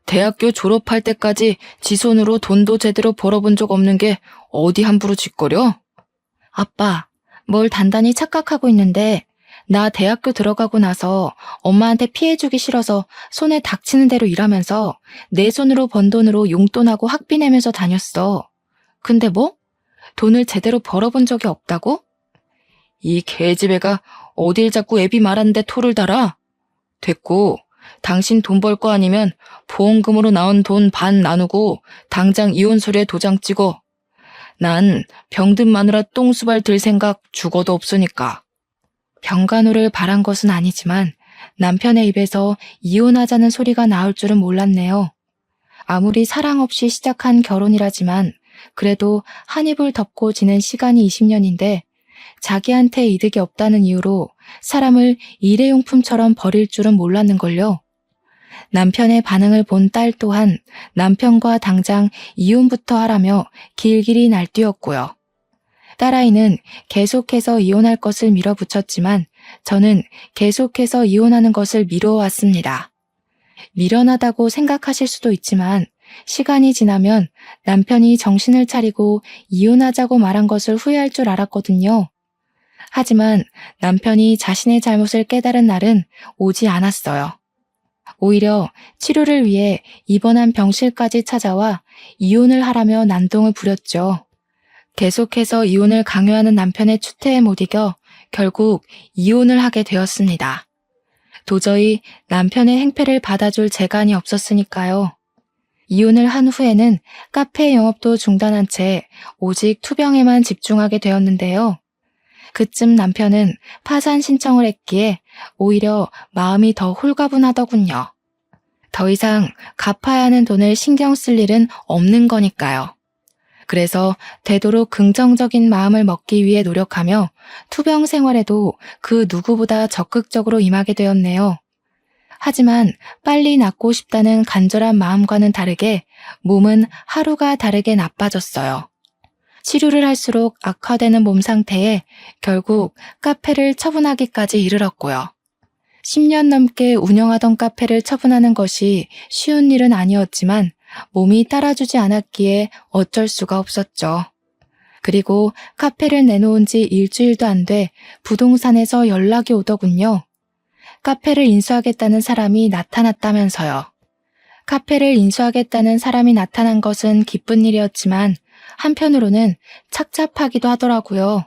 대학교 졸업할 때까지 지 손으로 돈도 제대로 벌어본 적 없는 게 어디 함부로 짓거려? 아빠, 뭘 단단히 착각하고 있는데 나 대학교 들어가고 나서 엄마한테 피해주기 싫어서 손에 닥치는 대로 일하면서 내 손으로 번 돈으로 용돈하고 학비 내면서 다녔어. 근데 뭐? 돈을 제대로 벌어본 적이 없다고? 이 개집애가 어딜 자꾸 애비 말하는데 토를 달아? 됐고, 당신 돈 벌 거 아니면 보험금으로 나온 돈 반 나누고 당장 이혼 서류에 도장 찍어. 난 병든 마누라 똥수발 들 생각 죽어도 없으니까. 병간호를 바란 것은 아니지만 남편의 입에서 이혼하자는 소리가 나올 줄은 몰랐네요. 아무리 사랑 없이 시작한 결혼이라지만 그래도 한 입을 덮고 지낸 시간이 20년인데 자기한테 이득이 없다는 이유로 사람을 일회용품처럼 버릴 줄은 몰랐는걸요. 남편의 반응을 본 딸 또한 남편과 당장 이혼부터 하라며 길길이 날뛰었고요. 딸아이는 계속해서 이혼할 것을 밀어붙였지만 저는 계속해서 이혼하는 것을 미뤄왔습니다. 미련하다고 생각하실 수도 있지만 시간이 지나면 남편이 정신을 차리고 이혼하자고 말한 것을 후회할 줄 알았거든요. 하지만 남편이 자신의 잘못을 깨달은 날은 오지 않았어요. 오히려 치료를 위해 입원한 병실까지 찾아와 이혼을 하라며 난동을 부렸죠. 계속해서 이혼을 강요하는 남편의 추태에 못 이겨 결국 이혼을 하게 되었습니다. 도저히 남편의 행패를 받아줄 재간이 없었으니까요. 이혼을 한 후에는 카페 영업도 중단한 채 오직 투병에만 집중하게 되었는데요. 그쯤 남편은 파산 신청을 했기에 오히려 마음이 더 홀가분하더군요. 더 이상 갚아야 하는 돈을 신경 쓸 일은 없는 거니까요. 그래서 되도록 긍정적인 마음을 먹기 위해 노력하며 투병 생활에도 그 누구보다 적극적으로 임하게 되었네요. 하지만 빨리 낫고 싶다는 간절한 마음과는 다르게 몸은 하루가 다르게 나빠졌어요. 치료를 할수록 악화되는 몸 상태에 결국 카페를 처분하기까지 이르렀고요. 10년 넘게 운영하던 카페를 처분하는 것이 쉬운 일은 아니었지만 몸이 따라주지 않았기에 어쩔 수가 없었죠. 그리고 카페를 내놓은 지 일주일도 안 돼 부동산에서 연락이 오더군요. 카페를 인수하겠다는 사람이 나타났다면서요. 카페를 인수하겠다는 사람이 나타난 것은 기쁜 일이었지만 한편으로는 착잡하기도 하더라고요.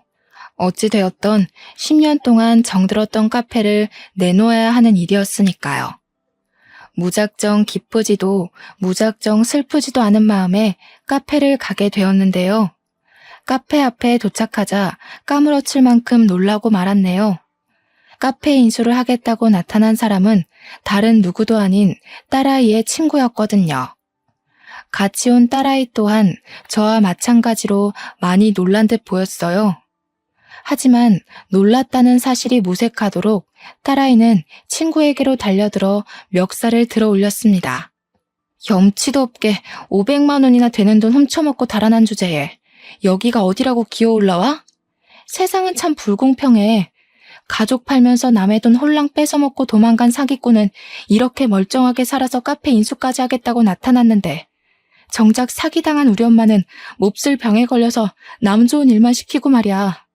어찌되었던 10년 동안 정들었던 카페를 내놓아야 하는 일이었으니까요. 무작정 기쁘지도 무작정 슬프지도 않은 마음에 카페를 가게 되었는데요. 카페 앞에 도착하자 까무러칠 만큼 놀라고 말았네요. 카페 인수를 하겠다고 나타난 사람은 다른 누구도 아닌 딸아이의 친구였거든요. 같이 온 딸아이 또한 저와 마찬가지로 많이 놀란 듯 보였어요. 하지만 놀랐다는 사실이 무색하도록 딸아이는 친구에게로 달려들어 멱살을 들어 올렸습니다. 염치도 없게 500만 원이나 되는 돈 훔쳐먹고 달아난 주제에 여기가 어디라고 기어 올라와? 세상은 참 불공평해. 가족 팔면서 남의 돈 홀랑 뺏어먹고 도망간 사기꾼은 이렇게 멀쩡하게 살아서 카페 인수까지 하겠다고 나타났는데 정작 사기당한 우리 엄마는 몹쓸 병에 걸려서 남 좋은 일만 시키고 말이야.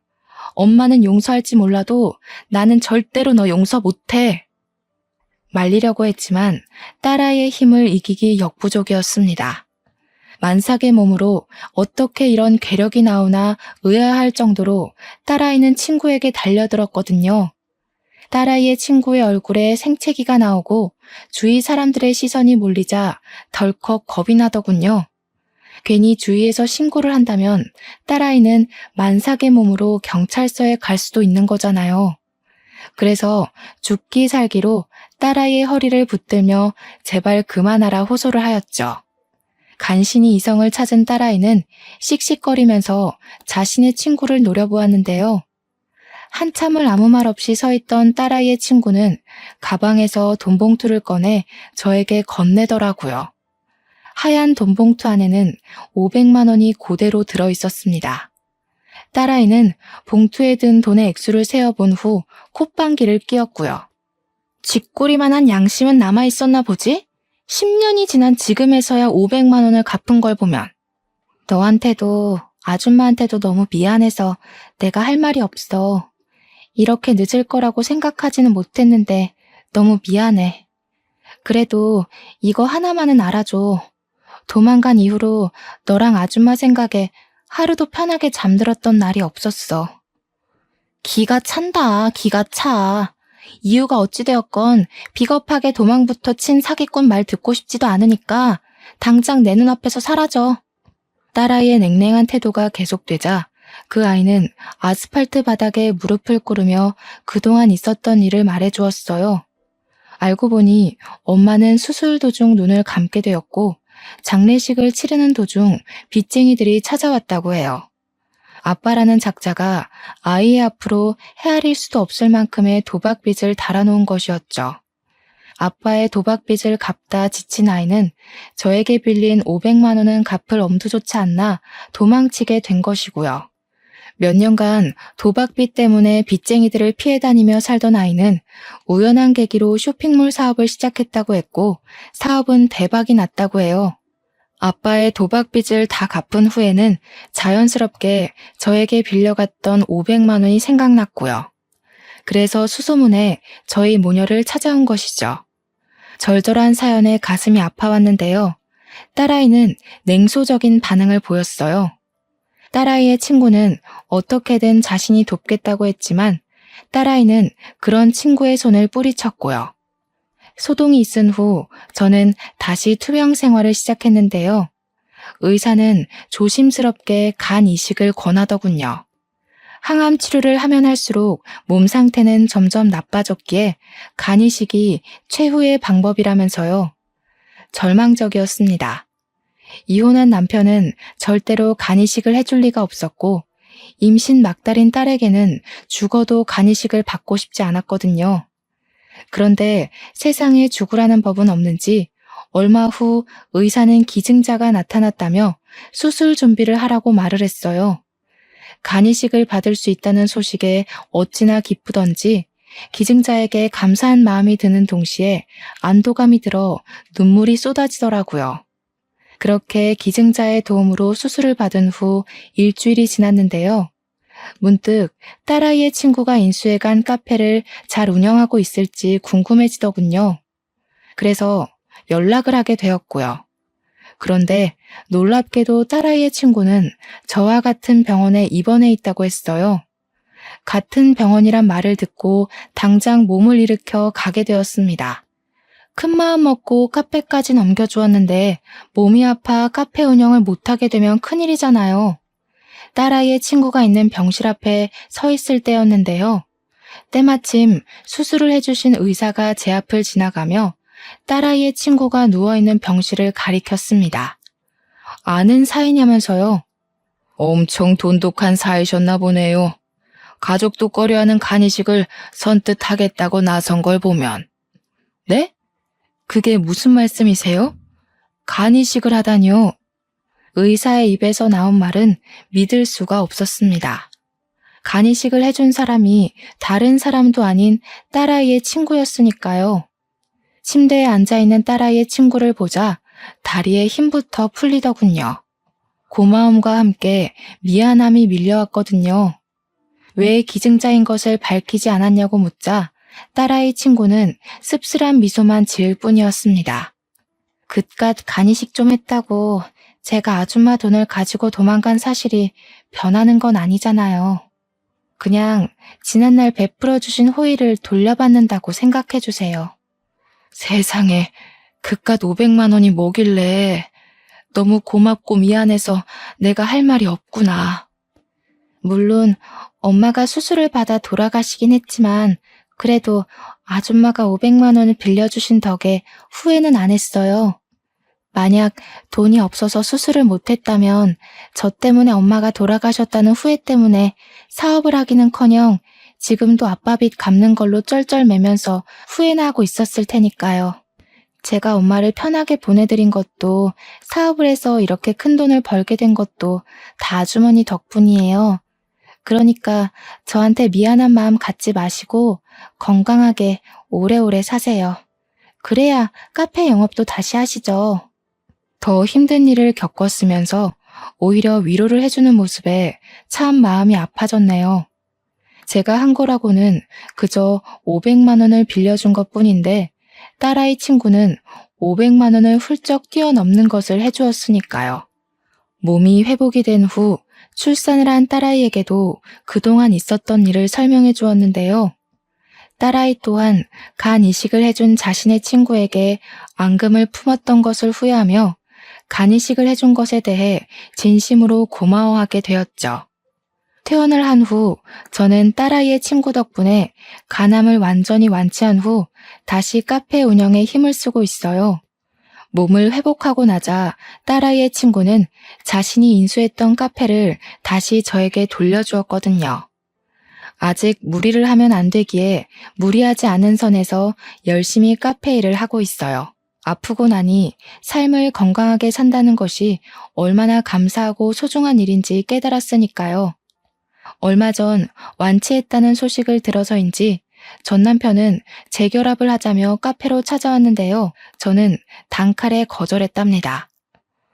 엄마는 용서할지 몰라도 나는 절대로 너 용서 못해. 말리려고 했지만 딸아이의 힘을 이기기 역부족이었습니다. 만삭의 몸으로 어떻게 이런 괴력이 나오나 의아할 정도로 딸아이는 친구에게 달려들었거든요. 딸아이의 친구의 얼굴에 생채기가 나오고 주위 사람들의 시선이 몰리자 덜컥 겁이 나더군요. 괜히 주위에서 신고를 한다면 딸아이는 만삭의 몸으로 경찰서에 갈 수도 있는 거잖아요. 그래서 죽기 살기로 딸아이의 허리를 붙들며 제발 그만하라 호소를 하였죠. 간신히 이성을 찾은 딸아이는 씩씩거리면서 자신의 친구를 노려보았는데요. 한참을 아무 말 없이 서 있던 딸아이의 친구는 가방에서 돈봉투를 꺼내 저에게 건네더라고요. 하얀 돈봉투 안에는 500만 원이 그대로 들어있었습니다. 딸아이는 봉투에 든 돈의 액수를 세어본 후 콧방귀를 뀌었고요. 쥐꼬리만한 양심은 남아있었나 보지? 10년이 지난 지금에서야 500만 원을 갚은 걸 보면 너한테도 아줌마한테도 너무 미안해서 내가 할 말이 없어. 이렇게 늦을 거라고 생각하지는 못했는데 너무 미안해. 그래도 이거 하나만은 알아줘. 도망간 이후로 너랑 아줌마 생각에 하루도 편하게 잠들었던 날이 없었어. 기가 찬다, 기가 차. 이유가 어찌되었건 비겁하게 도망부터 친 사기꾼 말 듣고 싶지도 않으니까 당장 내 눈앞에서 사라져. 딸아이의 냉랭한 태도가 계속되자 그 아이는 아스팔트 바닥에 무릎을 꿇으며 그동안 있었던 일을 말해주었어요. 알고 보니 엄마는 수술 도중 눈을 감게 되었고 장례식을 치르는 도중 빚쟁이들이 찾아왔다고 해요. 아빠라는 작자가 아이의 앞으로 헤아릴 수도 없을 만큼의 도박빚을 달아놓은 것이었죠. 아빠의 도박빚을 갚다 지친 아이는 저에게 빌린 500만 원은 갚을 엄두조차 안 나 도망치게 된 것이고요. 몇 년간 도박빚 때문에 빚쟁이들을 피해 다니며 살던 아이는 우연한 계기로 쇼핑몰 사업을 시작했다고 했고 사업은 대박이 났다고 해요. 아빠의 도박빚을 다 갚은 후에는 자연스럽게 저에게 빌려갔던 500만 원이 생각났고요. 그래서 수소문에 저희 모녀를 찾아온 것이죠. 절절한 사연에 가슴이 아파왔는데요. 딸아이는 냉소적인 반응을 보였어요. 딸아이의 친구는 어떻게든 자신이 돕겠다고 했지만 딸아이는 그런 친구의 손을 뿌리쳤고요. 소동이 있은 후 저는 다시 투병 생활을 시작했는데요. 의사는 조심스럽게 간 이식을 권하더군요. 항암 치료를 하면 할수록 몸 상태는 점점 나빠졌기에 간 이식이 최후의 방법이라면서요. 절망적이었습니다. 이혼한 남편은 절대로 간 이식을 해줄 리가 없었고 임신 막달인 딸에게는 죽어도 간 이식을 받고 싶지 않았거든요. 그런데 세상에 죽으라는 법은 없는지 얼마 후 의사는 기증자가 나타났다며 수술 준비를 하라고 말을 했어요. 간 이식을 받을 수 있다는 소식에 어찌나 기쁘던지 기증자에게 감사한 마음이 드는 동시에 안도감이 들어 눈물이 쏟아지더라고요. 그렇게 기증자의 도움으로 수술을 받은 후 일주일이 지났는데요. 문득 딸아이의 친구가 인수해간 카페를 잘 운영하고 있을지 궁금해지더군요. 그래서 연락을 하게 되었고요. 그런데 놀랍게도 딸아이의 친구는 저와 같은 병원에 입원해 있다고 했어요. 같은 병원이란 말을 듣고 당장 몸을 일으켜 가게 되었습니다. 큰 마음 먹고 카페까지 넘겨주었는데 몸이 아파 카페 운영을 못하게 되면 큰일이잖아요. 딸아이의 친구가 있는 병실 앞에 서 있을 때였는데요. 때마침 수술을 해주신 의사가 제 앞을 지나가며 딸아이의 친구가 누워있는 병실을 가리켰습니다. 아는 사이냐면서요. 엄청 돈독한 사이셨나 보네요. 가족도 꺼려하는 간이식을 선뜻 하겠다고 나선 걸 보면. 네? 그게 무슨 말씀이세요? 간이식을 하다니요. 의사의 입에서 나온 말은 믿을 수가 없었습니다. 간이식을 해준 사람이 다른 사람도 아닌 딸아이의 친구였으니까요. 침대에 앉아있는 딸아이의 친구를 보자 다리에 힘부터 풀리더군요. 고마움과 함께 미안함이 밀려왔거든요. 왜 기증자인 것을 밝히지 않았냐고 묻자 딸아이 친구는 씁쓸한 미소만 지을 뿐이었습니다. 그깟 간이식 좀 했다고 제가 아줌마 돈을 가지고 도망간 사실이 변하는 건 아니잖아요. 그냥 지난날 베풀어 주신 호의를 돌려받는다고 생각해 주세요. 세상에, 그깟 500만 원이 뭐길래. 너무 고맙고 미안해서 내가 할 말이 없구나. 물론 엄마가 수술을 받아 돌아가시긴 했지만 그래도 아줌마가 500만 원을 빌려주신 덕에 후회는 안 했어요. 만약 돈이 없어서 수술을 못했다면 저 때문에 엄마가 돌아가셨다는 후회 때문에 사업을 하기는커녕 지금도 아빠 빚 갚는 걸로 쩔쩔매면서 후회나 하고 있었을 테니까요. 제가 엄마를 편하게 보내드린 것도 사업을 해서 이렇게 큰 돈을 벌게 된 것도 다 아주머니 덕분이에요. 그러니까 저한테 미안한 마음 갖지 마시고 건강하게 오래오래 사세요. 그래야 카페 영업도 다시 하시죠. 더 힘든 일을 겪었으면서 오히려 위로를 해주는 모습에 참 마음이 아파졌네요. 제가 한 거라고는 그저 500만 원을 빌려준 것 뿐인데 딸아이 친구는 500만 원을 훌쩍 뛰어넘는 것을 해주었으니까요. 몸이 회복이 된 후 출산을 한 딸아이에게도 그동안 있었던 일을 설명해 주었는데요. 딸아이 또한 간 이식을 해준 자신의 친구에게 앙금을 품었던 것을 후회하며 간 이식을 해준 것에 대해 진심으로 고마워하게 되었죠. 퇴원을 한 후 저는 딸아이의 친구 덕분에 간암을 완전히 완치한 후 다시 카페 운영에 힘을 쓰고 있어요. 몸을 회복하고 나자 딸아이의 친구는 자신이 인수했던 카페를 다시 저에게 돌려주었거든요. 아직 무리를 하면 안 되기에 무리하지 않은 선에서 열심히 카페 일을 하고 있어요. 아프고 나니 삶을 건강하게 산다는 것이 얼마나 감사하고 소중한 일인지 깨달았으니까요. 얼마 전 완치했다는 소식을 들어서인지 전 남편은 재결합을 하자며 카페로 찾아왔는데요. 저는 단칼에 거절했답니다.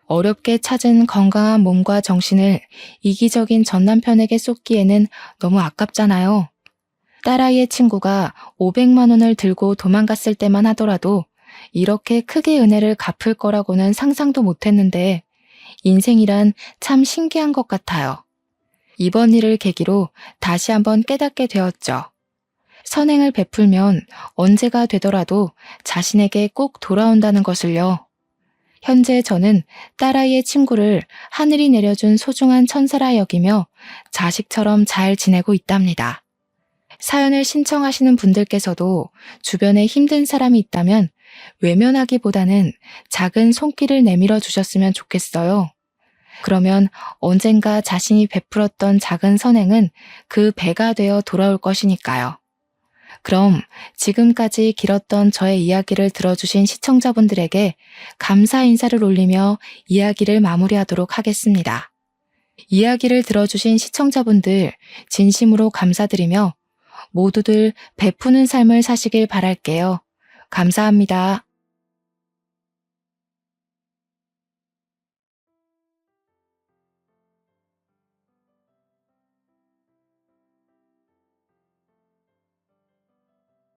어렵게 찾은 건강한 몸과 정신을 이기적인 전 남편에게 쏟기에는 너무 아깝잖아요. 딸아이의 친구가 500만 원을 들고 도망갔을 때만 하더라도 이렇게 크게 은혜를 갚을 거라고는 상상도 못했는데 인생이란 참 신기한 것 같아요. 이번 일을 계기로 다시 한번 깨닫게 되었죠. 선행을 베풀면 언제가 되더라도 자신에게 꼭 돌아온다는 것을요. 현재 저는 딸아이의 친구를 하늘이 내려준 소중한 천사라 여기며 자식처럼 잘 지내고 있답니다. 사연을 신청하시는 분들께서도 주변에 힘든 사람이 있다면 외면하기보다는 작은 손길을 내밀어 주셨으면 좋겠어요. 그러면 언젠가 자신이 베풀었던 작은 선행은 그 배가 되어 돌아올 것이니까요. 그럼 지금까지 길었던 저의 이야기를 들어주신 시청자분들에게 감사 인사를 올리며 이야기를 마무리하도록 하겠습니다. 이야기를 들어주신 시청자분들 진심으로 감사드리며 모두들 베푸는 삶을 사시길 바랄게요. 감사합니다.